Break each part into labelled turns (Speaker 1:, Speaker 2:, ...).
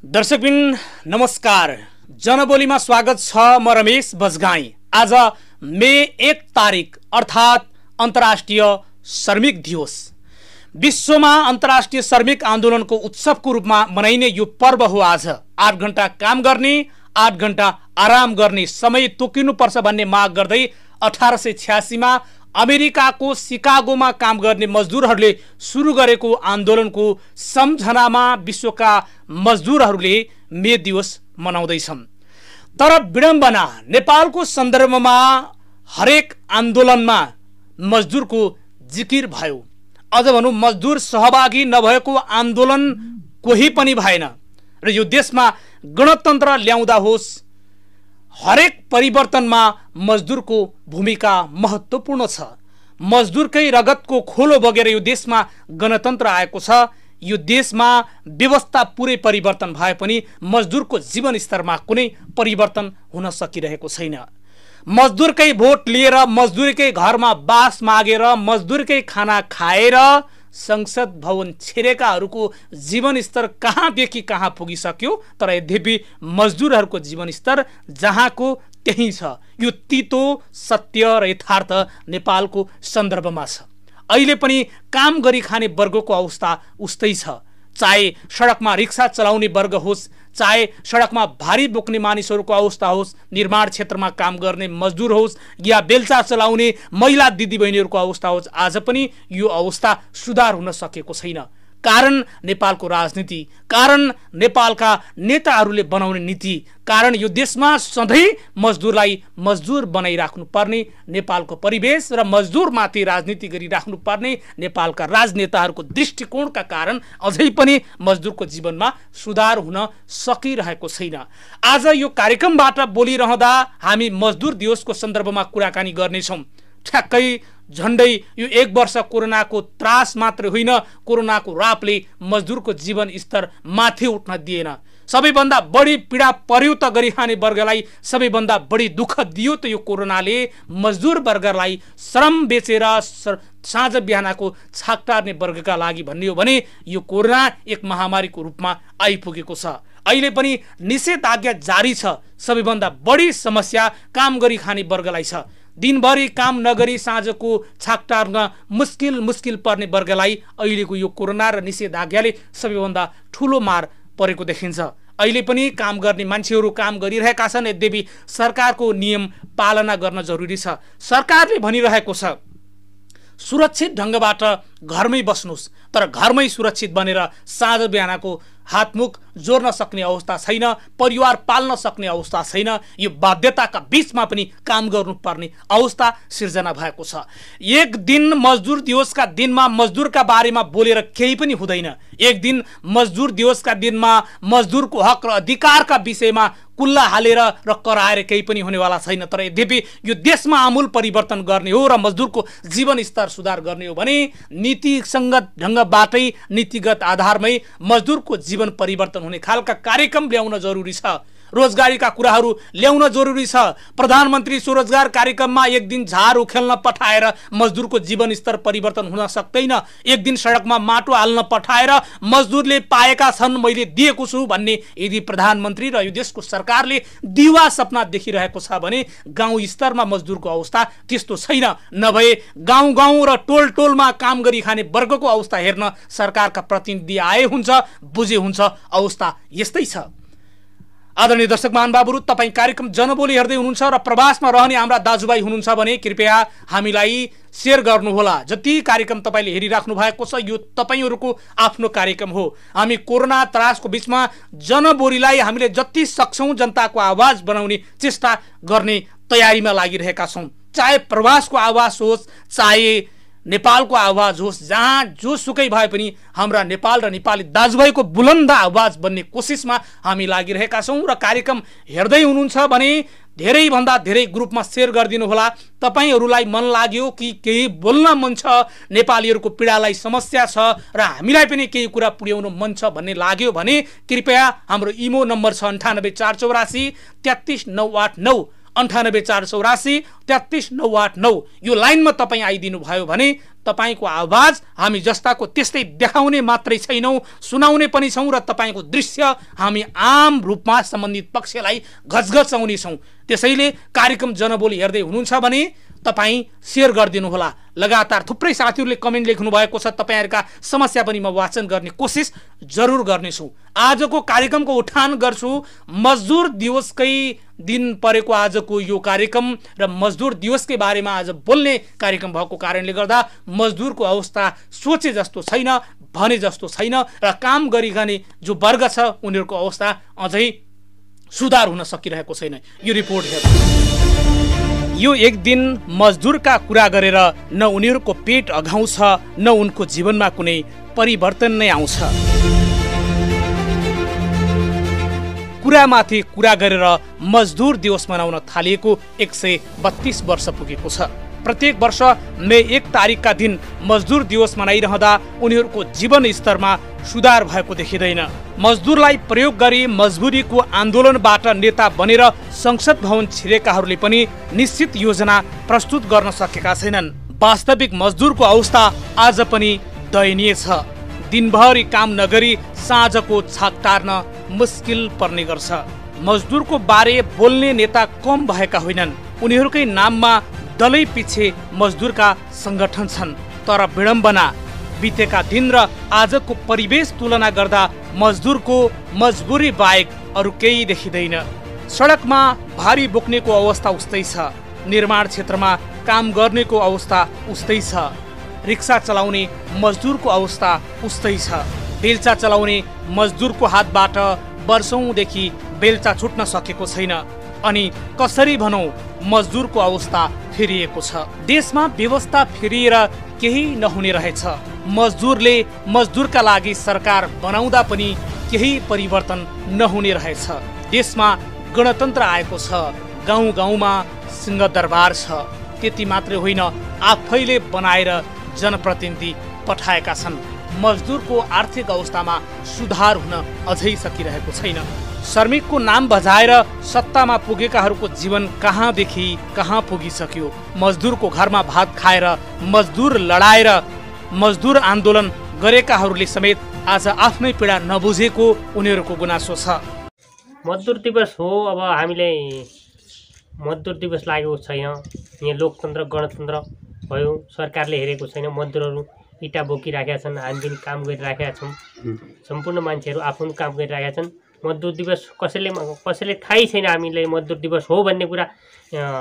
Speaker 1: दर्शकबिन नमस्कार। जनबोलीमा स्वागत छ। म रमेश बजगाई। आज मे 1 तारिक अर्थात् अन्तर्राष्ट्रिय श्रमिक दिवस। विश्वमा अन्तर्राष्ट्रिय श्रमिक आन्दोलनको उत्सवको रूपमा मनाइने यो पर्व हो। आज 8 घण्टा काम गर्ने 8 घण्टा आराम गर्ने समय तोकिनुपर्छ भन्ने माग गर्दै 1886 मा अमेरिकाको सिकागोमा काम गर्ने मजदुरहरूले सुरु गरेको आन्दोलनको सम्झनामा विश्वका मजदुरहरूले मे दिवस मनाउँदैछन्। तर विडम्बना, नेपालको सन्दर्भमा हरेक आन्दोलनमा मजदुरको जिकिर भयो। अझ भनौँ मजदुर सहभागी नभएको आन्दोलन कोही पनि भएन। र यो देशमा गणतन्त्र ल्याउँदा होस्, हरेक परिवर्तनमा मजदुरको भूमिका महत्त्वपूर्ण छ। मजदुरकै रगतको खोलो बगेर यो देशमा गणतन्त्र आएको छ। यो देशमा व्यवस्था पुरै परिवर्तन भए पनि मजदुरको जीवनस्तरमा कुनै परिवर्तन हुन सकिरहेको छैन। मजदुरकै भोट लिएर, मजदुरकै घरमा बास मागेर, मजदुरकै खाना खाएर संसद भवन छिरेकाहरूको जीवनस्तर कहाँदेखि कहाँ पुगिसक्यो। तर यद्यपि मजदुरहरूको जीवनस्तर जहाँको त्यही छ। यो तितो सत्य र यथार्थ नेपालको सन्दर्भमा छ। अहिले पनि काम गरी खाने वर्गको अवस्था उस्तै छ। चाहे सडकमा रिक्सा चलाउने वर्ग होस्, चाहे सडकमा भारी बोक्ने मानिसहरूको अवस्था होस्, निर्माण क्षेत्रमा काम गर्ने मजदुर होस्, या बेल्चा चलाउने महिला दिदीबहिनीहरूको अवस्था होस्, आज पनि यो अवस्था सुधार हुन सकेको छैन। कारण नेपालको राजनीति, कारण नेपालका नेताहरूले बनाउने नीति, कारण यो देशमा सधैँ मजदुरलाई मजदुर बनाइराख्नु पर्ने नेपालको परिवेश र मजदुरमाथि राजनीति गरिराख्नु पर्ने नेपालका राजनेताहरूको दृष्टिकोणका कारण अझै पनि मजदुरको जीवनमा सुधार हुन सकिरहेको छैन। आज यो कार्यक्रमबाट बोलिरहँदा हामी मजदुर दिवसको सन्दर्भमा कुराकानी गर्नेछौँ। ठ्याक्कै झन्डै यो 1 वर्ष कोरोनाको त्रास मात्र होइन, कोरोनाको रापले मजदुरको जीवन स्तर माथि उठ्न दिएन। सबैभन्दा बढी पीडा पर्यो त गरिखाने वर्गलाई, सबैभन्दा बढी दुःख दियो त यो कोरोनाले मजदुर वर्गलाई, श्रम बेचेर साँझ बिहानको छाक टार्ने वर्गका लागि भन्ने हो भने यो कोरोना एक महामारीको रूपमा आइपुगेको छ। अहिले पनि निषेधाज्ञा जारी छ। सबैभन्दा बढी समस्या काम गरी खाने वर्गलाई छ। दिनभरि काम नगरी साँझको छाक टार्न मुस्किल पर्ने वर्गलाई अहिलेको यो कोरोना र निषेधाज्ञाले सबैभन्दा ठुलो मार परेको देखिन्छ। अहिले पनि काम गर्ने मान्छेहरू काम गरिरहेका छन्। यद्यपि सरकारको नियम पालना गर्न जरुरी छ। सरकारले भनिरहेको छ सुरक्षित ढङ्गबाट घरमै बस्नुहोस्, तर घरमै सुरक्षित बनेर साँझ बिहानको हातमुख जोड्न सक्ने अवस्था छैन, परिवार पाल्न सक्ने अवस्था छैन। यो बाध्यताका बीचमा पनि काम गर्नुपर्ने अवस्था सिर्जना भएको छ। एक दिन मजदुर दिवसका दिनमा मजदुरका बारेमा बोलेर केही पनि हुँदैन। एक दिन मजदुर दिवसका दिनमा मजदुरको हक र अधिकारका विषयमा कुल्ला हालेर र कराएर केही पनि हुनेवाला छैन। तर यद्यपि यो देशमा आमूल परिवर्तन गर्ने हो र मजदुरको जीवनस्तर सुधार गर्ने हो भने नीतिसङ्गत ढङ्गबाटै, नीतिगत आधारमै मजदुरको जीवन परिवर्तन हुने खालका कार्यक्रम ल्याउन जरुरी छ। रोजगारीका कुराहरू ल्याउन जरुरी छ। प्रधानमन्त्री स्वरोजगार कार्यक्रममा एक दिन झार उखेल्न पठाएर मजदुरको जीवनस्तर परिवर्तन हुन सक्दैन। एक दिन सडकमा माटो हाल्न पठाएर मजदुरले पाएका छन्, मैले दिएको छु भन्ने यदि प्रधानमन्त्री र यो देशको सरकारले दिवा सपना देखिरहेको छ भने गाउँ स्तरमा मजदुरको अवस्था त्यस्तो छैन। नभए गाउँ र टोलमा काम गरी खाने वर्गको अवस्था हेर्न सरकारका प्रतिनिधि आए हुन्छ, बुझे हुन्छ। अवस्था यस्तै छ। आदरणीय दर्शक महानुभावहरू, तपाईँ कार्यक्रम जनबोली हेर्दै हुनुहुन्छ र प्रवासमा रहने हाम्रा दाजुभाइ हुनुहुन्छ भने कृपया हामीलाई सेयर गर्नुहोला। जति कार्यक्रम तपाईँले हेरिराख्नु भएको छ यो तपाईँहरूको आफ्नो कार्यक्रम हो। हामी कोरोना त्रासको बीचमा जनबोलीलाई हामीले जति सक्छौँ जनताको आवाज बनाउने चेष्टा गर्ने तयारीमा लागिरहेका छौँ। चाहे प्रवासको आवाज होस्, चाहे नेपालको आवाज होस्, जहाँ जोसुकै भए पनि हाम्रा नेपाल र नेपाली दाजुभाइको बुलन्द आवाज बन्ने कोसिसमा हामी लागिरहेका छौँ। र कार्यक्रम हेर्दै हुनुहुन्छ भने धेरैभन्दा धेरै ग्रुपमा सेयर गरिदिनु होला। तपाईँहरूलाई मन लाग्यो कि केही बोल्न मन छ, नेपालीहरूको पीडालाई समस्या छ र हामीलाई पनि केही कुरा पुर्याउनु मन छ भन्ने लाग्यो भने कृपया हाम्रो इमो नम्बर छ 98 484 33 989 9848 33989 यो लाइनमा तपाईँ आइदिनु भयो भने तपाईको आवाज हामी जस्ताको त्यस्तै देखाउने मात्रै छैनौं, सुनाउने पनि छौं र तपाईको दृश्य हामी आम रूपमा सम्बन्धित पक्षलाई गजगजाउने छौं। त्यसैले कार्यक्रम जनबोली हेर्दै हुनुहुन्छ भने तपाई शेयर गरिदिनु होला। लगातार थुप्रै साथीहरूले कमेन्ट लेख्नु भएको छ, तपाईहरुका समस्या पनि म वाचन गर्ने कोसिस जरुर गर्नेछु। आजको कार्यक्रमको उठान गर्छु मजदुर दिवसकै दिन परेको आजको यो कार्यक्रम र मजदुर दिवसकै बारेमा आज बोल्ने कार्यक्रम भएको कारणले गर्दा मजदुरको अवस्था सोचे जस्तो छैन, भने जस्तो छैन र काम गरिरहने जो वर्ग छ उनीहरुको अवस्था अझै सुधार हुन सकिरहेको छैन। यो रिपोर्ट हेर्नु। यो एक दिन मजदुरका कुरा गरेर न उनीहरुको पेट अघाउँछ न उनको जीवनमा कुनै परिवर्तन नै आउँछ। कुरामाथि कुरा गरेर मजदुर दिवस मनाउन थालिएको 132 वर्ष पुगेको छ। प्रत्येक वर्ष मे 1 तारिकका दिन मजदुर दिवस मनाइरहँदा उनीहरुको जीवन स्तरमा सुधार भएको देखिँदैन। मजदुरलाई प्रयोग गरी मजबुरीको आन्दोलनबाट नेता बनेर संसद भवन छिरेकाहरूले पनि निश्चित योजना प्रस्तुत गर्न सकेका छैनन्। वास्तविक मजदुरको अवस्था आज पनि दयनीय छ। दिनभरि काम नगरी साँझको छाक टार्न मुस्किल पर्ने गर्छ। मजदुरको बारे बोल्ने नेता कम भएका होइनन्। उनीहरुकै नाममा दलै पछि मजदुरका संगठन छन्। तर विडम्बना बितेका दिन र आजको परिवेश तुलना गर्दा मजदुरको मजबुरी बाहेक अरु केही देखिँदैन। सडकमा भारी बोक्नेको अवस्था उस्तै छ। निर्माण क्षेत्रमा काम गर्नेको अवस्था उस्तै छ। रिक्सा चलाउने मजदुरको अवस्था उस्तै छ। बेल्चा चलाउने मजदुरको हातबाट वर्षौंदेखि बेल्चा छुट्न सकेको छैन। अनि कसरी भनौं मजदुरको अवस्था फेरिएको छ। देशमा व्यवस्था फेरिएर केही नहुने रहेछ। मजदुरले मजदुरका लागि सरकार बनाउँदा पनि केही परिवर्तन नहुने रहेछ। देशमा गणतन्त्र आएको छ। गाउँ गाउँमा सिंहदरबार छ। त्यति मात्रै होइन, आफैले बनाएर जनप्रतिनिधि पठाएका छन्। मजदुरको आर्थिक अवस्थामा सुधार हुन अझै सकिरहेको छैन। श्रमिकको नाम बजाएर सत्तामा पुगेकाहरूको जीवन कहाँदेखि कहाँ पुगिसक्यो। मजदुरको घरमा भात खाएर, मजदुर लडाएर, मजदुर आन्दोलन गरेकाहरूले समेत आज आफ्नै पीडा नबुझेको उनीहरूको गुनासो छ।
Speaker 2: मजदुर दिवस हो, अब हामीले मजदुर दिवस लागेको छैन। यहाँ लोकतन्त्र गणतन्त्र भयो, सरकारले हेरेको छैन। मजदुरहरू इटा बोकिराखेका छन्, हामी पनि काम गरिराखेका छौँ। सम्पूर्ण मान्छेहरू आफ्नो काम गरिराखेका छन्। मजदुर दिवस कसैले थाहै छैन हामीले मजदुर दिवस हो भन्ने कुरा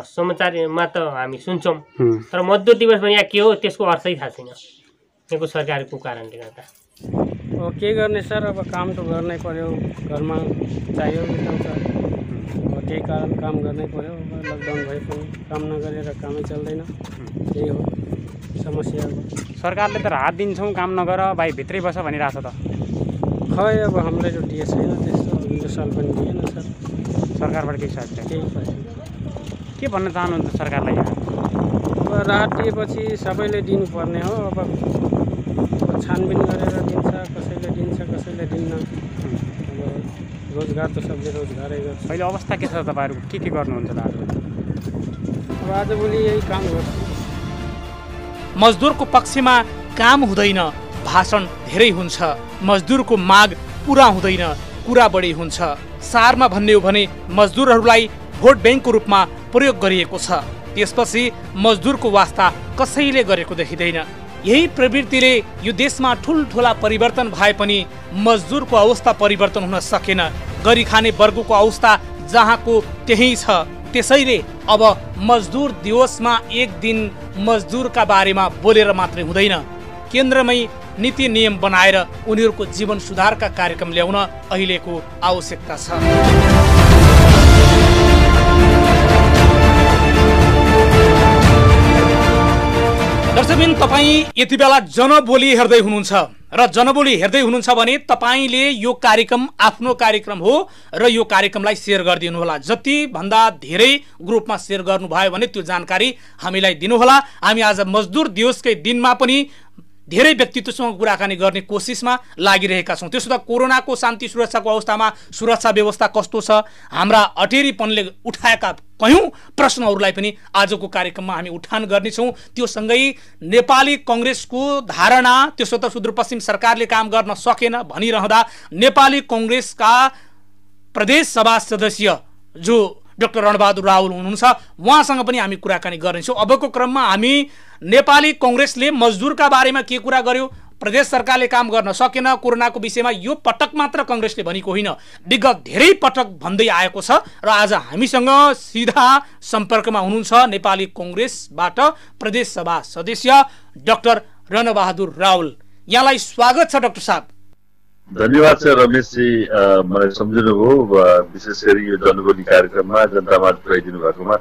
Speaker 2: समाचारमा त हामी सुन्छौँ, तर मजदुर दिवस भने यहाँ के हो त्यसको अर्थै थाहा छैन यहाँको सरकारको कारणले गर्दा।
Speaker 3: अब के गर्ने सर, अब काम त गर्नै पर्यो, घरमा चाहियो अब त्यही कारण काम गर्नै पर्यो। लकडाउन भए पनि काम नगरेर कामै चल्दैन, त्यही हो समस्या।
Speaker 4: सरकारले त राहत दिन्छौँ काम नगर भाइ भित्रै बस भनिरहेछ त।
Speaker 3: खै अब हामीलाई त दिए छैन त्यस्तो, अघिल्लो साल पनि दिएन सर।
Speaker 4: सरकारबाट केही साथ
Speaker 3: केही छैन।
Speaker 4: के भन्न चाहनुहुन्छ सरकारलाई?
Speaker 3: अब राहत दिएपछि सबैले दिनुपर्ने हो। अब छानबिन गरेर दिन्छ, कसैले दिन्छ कसैले दिन्न। अब रोजगार त सबले रोजगारै गर्छ।
Speaker 4: अहिले अवस्था के छ तपाईँहरू के गर्नुहुन्छ त आज?
Speaker 3: अब आजभोलि यही काम गर्छु।
Speaker 1: मजदुरको पक्षमा काम हुँदैन, भाषण धेरै हुन्छ। मजदुरको माग पूरा हुँदैन, कुरा बढी हुन्छ। सारमा भन्ने हो भने मजदुरहरूलाई भोट ब्याङ्कको रूपमा प्रयोग गरिएको छ। त्यसपछि मजदुरको वास्ता कसैले गरेको देखिँदैन। यही प्रवृत्तिले यो देशमा ठुलठुला परिवर्तन भए पनि मजदुरको अवस्था परिवर्तन हुन सकेन। गरी खाने वर्गको अवस्था जहाँको त्यही छ। त्यसैले अब मजदुर दिवसमा एक दिन मजदुरका बारेमा बोलेर मात्रै हुँदैन, केन्द्रमै नीति नियम बनाएर उनीहरूको जीवन सुधारका कार्यक्रम ल्याउन अहिलेको आवश्यकता छ। दर्शकबिन, तपाईँ यति बेला जनबोली हेर्दै हुनुहुन्छ र जनबोली हेर्दै हुनुहुन्छ भने तपाईँले यो कार्यक्रम आफ्नो कार्यक्रम हो र यो कार्यक्रमलाई सेयर गरिदिनु होला। जति भन्दा धेरै ग्रुपमा सेयर गर्नुभयो भने त्यो जानकारी हामीलाई दिनुहोला। हामी आज मजदुर दिवसकै दिनमा पनि धेरै व्यक्तित्वसँग कुराकानी गर्ने कोसिसमा लागिरहेका छौँ। त्यसो त कोरोनाको शान्ति सुरक्षाको अवस्थामा सुरक्षा व्यवस्था कस्तो छ, हाम्रा अटेरीपनले उठाएका कयौँ प्रश्नहरूलाई पनि आजको कार्यक्रममा हामी उठान गर्नेछौँ। त्यो सँगै नेपाली कङ्ग्रेसको धारणा, त्यसो त सुदूरपश्चिम सरकारले काम गर्न सकेन भनिरहँदा नेपाली कङ्ग्रेसका प्रदेश सभा सदस्य जो डाक्टर रणबहादुर रावल हुनुहुन्छ, उहाँसँग पनि हामी कुराकानी गर्नेछौँ। अबको क्रममा हामी नेपाली कङ्ग्रेसले मजदुरका बारेमा के कुरा गर्यो, प्रदेश सरकारले काम गर्न सकेन, कोरोनाको विषयमा यो पटक मात्र कङ्ग्रेसले भनेको होइन, विगत धेरै पटक भन्दै आएको छ। र आज हामीसँग सिधा सम्पर्कमा हुनुहुन्छ नेपाली कङ्ग्रेसबाट प्रदेश सभा सदस्य डाक्टर रणबहादुर रावल। यहाँलाई स्वागत छ डाक्टर साहब।
Speaker 5: धन्यवाद छ रमेशजी, मलाई सम्झिनुभयो। विशेष गरी यो जनगोली कार्यक्रममा जनतामा पुर्याइदिनु भएकोमा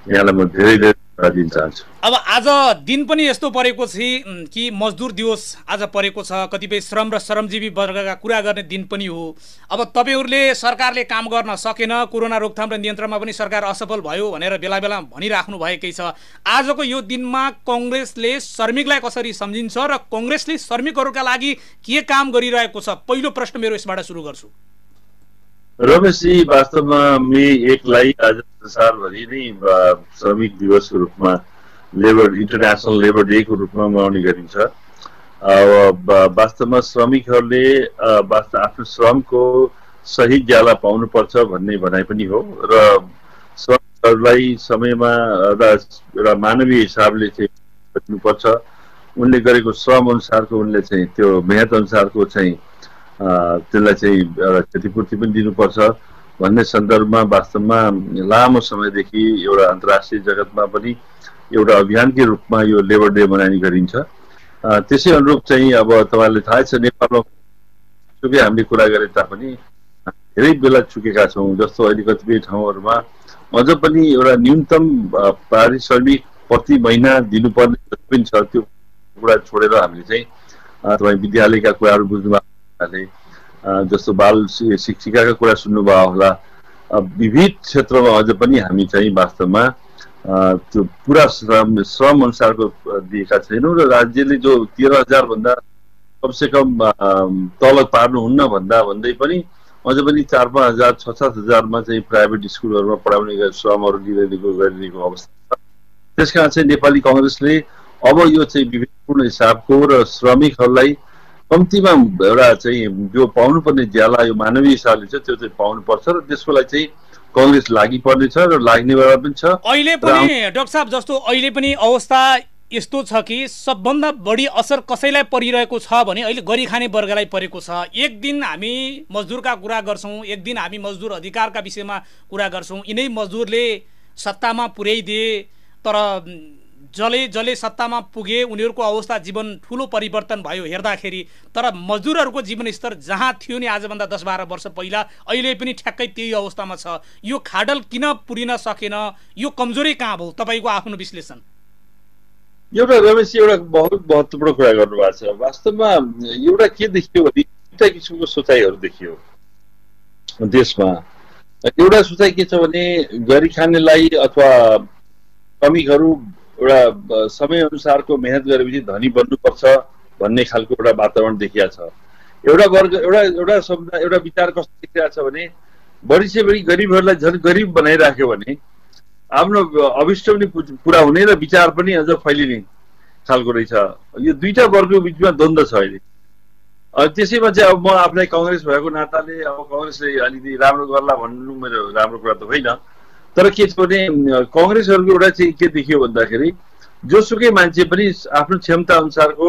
Speaker 5: यहाँलाई म धेरै धेरै धन्यवाद दिन चाहन्छु।
Speaker 1: अब आज दिन पनि यस्तो परेको छ कि मजदुर दिवस आज परेको छ, कतिपय श्रम र श्रमजीवी वर्गका कुरा गर्ने दिन पनि हो। अब तपाईँहरूले सरकारले काम गर्न सकेन, कोरोना रोकथाम र नियन्त्रणमा पनि सरकार असफल भयो भनेर बेला बेला भनिराख्नु भएकै छ। आजको यो दिनमा कङ्ग्रेसले श्रमिकलाई कसरी सम्झिन्छ र कङ्ग्रेसले श्रमिकहरूका लागि के काम गरिरहेको छ, पहिलो प्रश्न मेरो यसबाट सुरु गर्छु।
Speaker 5: रमेशजी, वास्तवमा मे 1लाई आज संसारभरि नै श्रमिक दिवसको रूपमा इन्टरनेसनल लेबर डेको रूपमा मनाउने गरिन्छ। वास्तवमा श्रमिकहरूले आफ्नो श्रमको सही ज्याला पाउनुपर्छ भन्ने भनाइ पनि हो र श्रमिकहरूलाई समयमा एउटा मानवीय हिसाबले चाहिँ दिनुपर्छ। उनले गरेको श्रम अनुसारको उनले चाहिँ त्यो मेहनत अनुसारको चाहिँ त्यसलाई चाहिँ एउटा क्षतिपूर्ति पनि दिनुपर्छ भन्ने सन्दर्भमा वास्तवमा लामो समयदेखि एउटा अन्तर्राष्ट्रिय जगतमा पनि एउटा अभियानकै रूपमा यो लेबर डे मनाइने गरिन्छ। त्यसै अनुरूप चाहिँ अब तपाईँलाई थाहै छ, नेपालमा चुके हामीले कुरा गरे तापनि धेरै बेला चुकेका छौँ। जस्तो अहिले कतिपय ठाउँहरूमा अझ पनि एउटा न्यूनतम पारिश्रमिक प्रति महिना दिनुपर्ने पनि छ। त्यो कुरा छोडेर हामीले चाहिँ तपाईँ विद्यालयका कुराहरू बुझ्नु जस्तो बाल शिक्षिकाका कुरा सुन्नुभयो होला, विविध क्षेत्रमा अझ पनि हामी चाहिँ वास्तवमा त्यो पुरा श्रम अनुसारको दिएका छैनौँ र राज्यले जो 13,000 भन्दा कमसे कम तल पार्नुहुन्न भन्दै पनि अझ पनि 4-5 हजार 6-7 हजारमा चाहिँ प्राइभेट स्कुलहरूमा पढाउने श्रमहरू गरिरहेको अवस्था छ। त्यस कारण चाहिँ नेपाली कङ्ग्रेसले अब यो चाहिँ विवेकपूर्ण हिसाबको र श्रमिकहरूलाई कम्तीमा एउटा चाहिँ जो पाउनुपर्ने ज्याला यो मानवीय हिसाबले छ त्यो चाहिँ पाउनुपर्छ र त्यसको लागि चाहिँ कङ्ग्रेस लागि पर्नेछ र लाग्नेवाला पनि छ।
Speaker 1: अहिले पनि डाक्टर साहब जस्तो अहिले पनि अवस्था यस्तो छ कि सबभन्दा बढी असर कसैलाई परिरहेको छ भने अहिले गरी खाने वर्गलाई परेको छ। एक दिन हामी मजदुरका कुरा गर्छौँ, एक दिन हामी मजदुर अधिकारका विषयमा कुरा गर्छौँ, यिनै मजदुरले सत्तामा पुर्याइदिए तर जले सत्तामा पुगे, उनीहरूको अवस्था जीवन ठुलो परिवर्तन भयो हेर्दाखेरि। तर मजदुरहरूको जीवनस्तर जहाँ थियो नि आजभन्दा 10-12 वर्ष पहिला, अहिले पनि ठ्याक्कै त्यही अवस्थामा छ। यो खाडल किन पुरिन सकेन, यो कमजोरी कहाँ भयो, तपाईँको आफ्नो विश्लेषण?
Speaker 5: एउटा रमेश एउटा बहुत महत्त्वपूर्ण कुरा गर्नुभएको छ। वास्तवमा एउटा के देखियो भने दुईटा किसिमको सोचाइहरू देखियो देशमा। एउटा सोचाइ के छ भने गरी खानेलाई अथवा श्रमिकहरू एउटा समय अनुसारको मेहनत गरेपछि धनी बन्नुपर्छ भन्ने खालको एउटा वातावरण देखिया छ। एउटा वर्ग एउटा शब्द एउटा विचार कस्तो देखिरहेको छ भने बढी से बढी गरिबहरूलाई झन् गरिब बनाइराख्यो भने आफ्नो अभिष्ट पनि पुरा हुने र विचार पनि अझ फैलिने खालको रहेछ। यो दुईटा वर्गको बिचमा द्वन्द्व छ अहिले। त्यसैमा चाहिँ अब म आफूलाई कङ्ग्रेस भएको नाताले अब कङ्ग्रेसले अलिकति राम्रो गर्ला भन्नु मेरो राम्रो कुरा त होइन, तर के छ भने कङ्ग्रेसहरूको एउटा चाहिँ के देखियो भन्दाखेरि जोसुकै मान्छे पनि आफ्नो क्षमता अनुसारको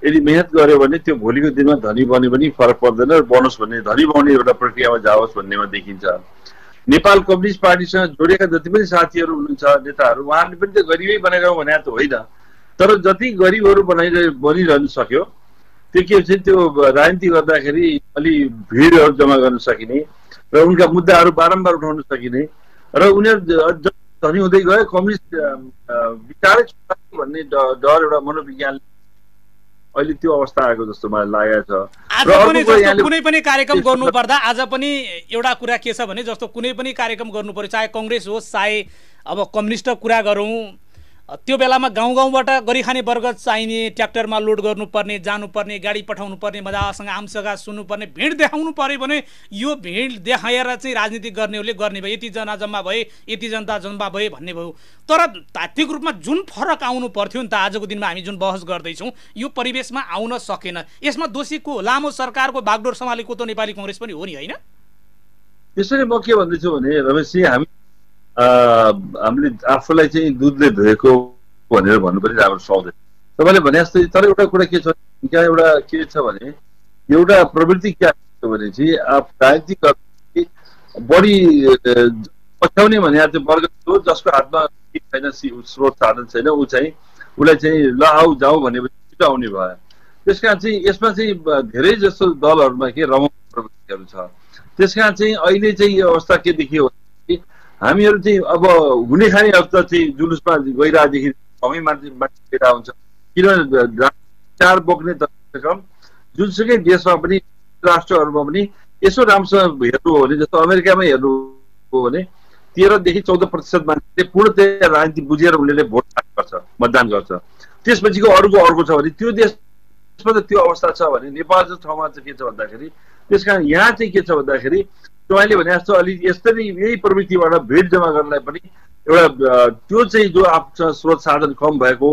Speaker 5: यदि मेहनत गर्यो भने त्यो भोलिको दिनमा धनी बन्यो भने फरक पर्दैन र बनोस् भन्ने धनी बन्ने एउटा प्रक्रियामा जाओस् भन्नेमा देखिन्छ। नेपाल कम्युनिस्ट पार्टीसँग जोडिएका जति पनि साथीहरू हुनुहुन्छ नेताहरू, उहाँहरूले पनि त गरिबै बनाइरहँ भने त होइन, तर जति गरिबहरू बनिरहनु सक्यो त्यो के हुन्छ त्यो राजनीति गर्दाखेरि अलि भिडहरू जम्मा गर्न सकिने र उनका मुद्दाहरू बारम्बार उठाउन सकिने र उनीहरू धनी हुँदै गयो कम्युनिस्ट विचारै भन्ने डर एउटा मनोविज्ञान अहिले त्यो अवस्था आएको जस्तो मलाई लागेको छ।
Speaker 1: कुनै पनि कार्यक्रम गर्नु पर्दा आज पनि एउटा कुरा के छ भने जस्तो कुनै पनि कार्यक्रम गर्नु पर्यो, चाहे कङ्ग्रेस होस् चाहे अब कम्युनिस्ट कुरा गरौँ, त्यो बेलामा गाउँ गाउँबाट गरिखाने वर्ग चाहिने, ट्र्याक्टरमा लोड गर्नुपर्ने, जानुपर्ने, गाडी पठाउनु पर्ने, मजासँग आमसभा सुन्नुपर्ने, भिड देखाउनु पर्यो भने यो भिड देखाएर चाहिँ राजनीति गर्नेहरूले गर्ने भयो, यति जना जम्मा भए, यति जनता जम्मा भए भन्ने भयो। तर तात्विक रूपमा जुन फरक आउनु पर्थ्यो नि त, आजको दिनमा हामी जुन बहस गर्दैछौँ यो परिवेशमा आउन सकेन। यसमा दोषी को? लामो सरकारको बागडोर सम्हालेको त नेपाली कङ्ग्रेस पनि हो नि, होइन?
Speaker 5: त्यसरी म के भन्दैछु भने रमेशजी, हामीले आफूलाई चाहिँ दुधले धोएको भनेर भन्नु पनि राम्रो सुहाउँदैन तपाईँले भने जस्तै। तर एउटा कुरा के छ, त्यहाँ एउटा के छ भने एउटा प्रवृत्ति के छ भने चाहिँ राजनीति गर्ने बढी पछ्याउने भने त्यो वर्ग हो जसको हातमा छैन, स्रोत साधन छैन, ऊ चाहिँ उसलाई चाहिँ ल आऊ जाऊ भनेपछि छिटो आउने भयो। त्यस कारण चाहिँ यसमा चाहिँ धेरै जस्तो दलहरूमा के रमाउने प्रवृत्तिहरू छ। त्यस कारण चाहिँ अहिले चाहिँ यो अवस्था के देखियो भने हामीहरू चाहिँ अब हुने खानेहरू त चाहिँ जुलुसमा गइरहेदेखि कमै मान्छे गइरहेको हुन्छ, किनभने चार बोक्ने त कम जुनसुकै देशमा पनि राष्ट्रहरूमा पनि यसो राम्रोसँग हेर्नु हो भने, जस्तो अमेरिकामै हेर्नु हो भने 13 देखि 14% मान्छेले पूर्णतया राजनीति बुझेर उनीहरूले भोट गर्छ, मतदान गर्छ। त्यसपछिको अर्को छ भने त्यो देशमा त त्यो अवस्था छ भने नेपाल जस्तो ठाउँमा चाहिँ के छ भन्दाखेरि, त्यस कारण यहाँ चाहिँ के छ भन्दाखेरि तपाईँले भने जस्तो अलि यस्तै यही प्रवृत्तिबाट भिड जम्मा गर्नलाई पनि एउटा त्यो चाहिँ जो आफ्नो स्रोत साधन कम भएको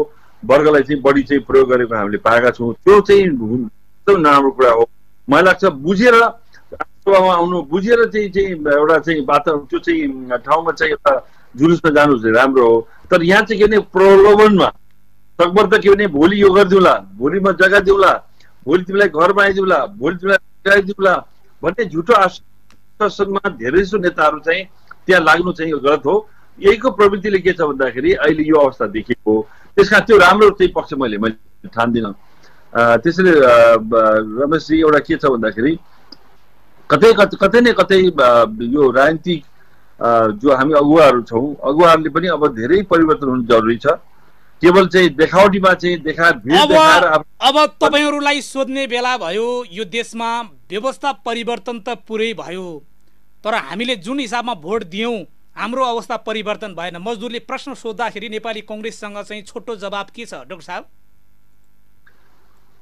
Speaker 5: वर्गलाई चाहिँ बढी चाहिँ प्रयोग गरेको हामीले पाएका छौँ। त्यो चाहिँ एकदम नराम्रो कुरा हो। मलाई लाग्छ बुझेर आउनु, बुझेर चाहिँ एउटा चाहिँ वातावरण त्यो चाहिँ ठाउँमा चाहिँ एउटा जुलुसमा जानु चाहिँ राम्रो हो। तर यहाँ चाहिँ के भने प्रलोभनमा सकभर त के भने भोलि यो गरिदिउँला, भोलि म जग्गा दिउँला, भोलि तिमीलाई घर बनाइदिउँला, भोलि तिमीलाई लगाइदिउँला भन्ने झुटो आश्वासनमा धेरै जसो नेताहरू चाहिँ त्यहाँ लाग्नु चाहिँ गलत हो। यहीको प्रवृत्तिले के छ भन्दाखेरि अहिले यो अवस्था देखिएको हो। त्यसकारण त्यो राम्रो चाहिँ पक्ष मैले ठान्दिनँ। त्यसैले रमेशजी एउटा के छ भन्दाखेरि कतै न कतै यो राजनीतिक जो हामी अगुवाहरू छौँ, अगुवाहरूले पनि अब धेरै परिवर्तन हुनु जरुरी छ। केवल चाहिँ देखावटीमा चाहिँ
Speaker 1: अब तपाईहरूलाई सोध्ने बेला भयो, यो देशमा व्यवस्था परिवर्तन त पुरै भयो, तर हामीले जुन हिसाबमा भोट दियौँ हाम्रो अवस्था परिवर्तन भएन। मजदुरले प्रश्न सोद्धाखेरि नेपाली कङ्ग्रेससँग चाहिँ छोटो जवाब के छ डाक्टर साहब?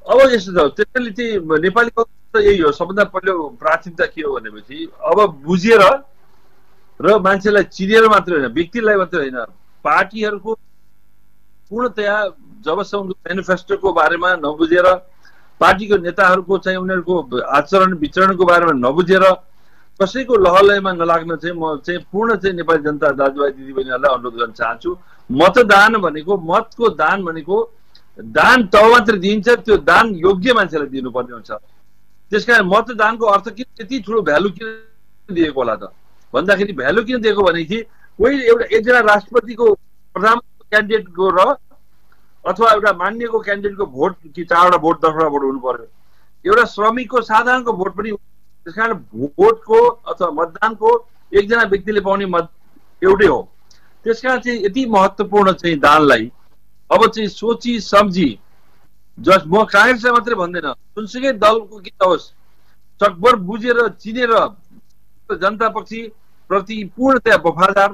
Speaker 5: अब यस्तो छ, त्यसैले चाहिँ नेपाली कङ्ग्रेस यही हो, सबभन्दा पहिलो प्राथमिकता के हो भनेपछि अब बुझेर र मान्छेलाई चिनेर मात्र होइन, व्यक्तिलाई मात्र होइन, पार्टीहरूको पूर्णतया जबसम्म मेनिफेस्टोको बारेमा नबुझेर, पार्टीको नेताहरूको चाहिँ उनीहरूको आचरण विचरणको बारेमा नबुझेर, कसैको लहलयमा नलाग्न चाहिँ म चाहिँ पूर्ण चाहिँ नेपाली जनता दाजुभाइ दिदीबहिनीहरूलाई अनुरोध गर्न चाहन्छु। मतदान भनेको, मतको दान भनेको दान तब मात्र दिइन्छ त्यो दान योग्य मान्छेलाई दिनुपर्ने हुन्छ। त्यसकारण मतदानको अर्थ किन यति ठुलो भ्यालु किन दिएको होला त भन्दाखेरि, भ्यालु किन दिएको भनेदेखि कोही एउटा एकजना राष्ट्रपतिको प्रधानमन्त्री क्यान्डिडेटको र अथवा एउटा मान्यको क्यान्डिडेटको भोट कि 4वटा भोट 10वटा भोट हुनु पर्यो, एउटा श्रमिकको साधारणको भोट पनि। त्यसकारण भोटको अथवा मतदानको एकजना व्यक्तिले पाउने मत एउटै हो। त्यसकारण चाहिँ यति महत्त्वपूर्ण चाहिँ दानलाई अब चाहिँ सोची सम्झी, म काङ्ग्रेसलाई मात्रै भन्दैन, जुनसुकै दलको के होस्, सकभर बुझेर चिनेर जनता पक्षी प्रति पूर्णतया वफादार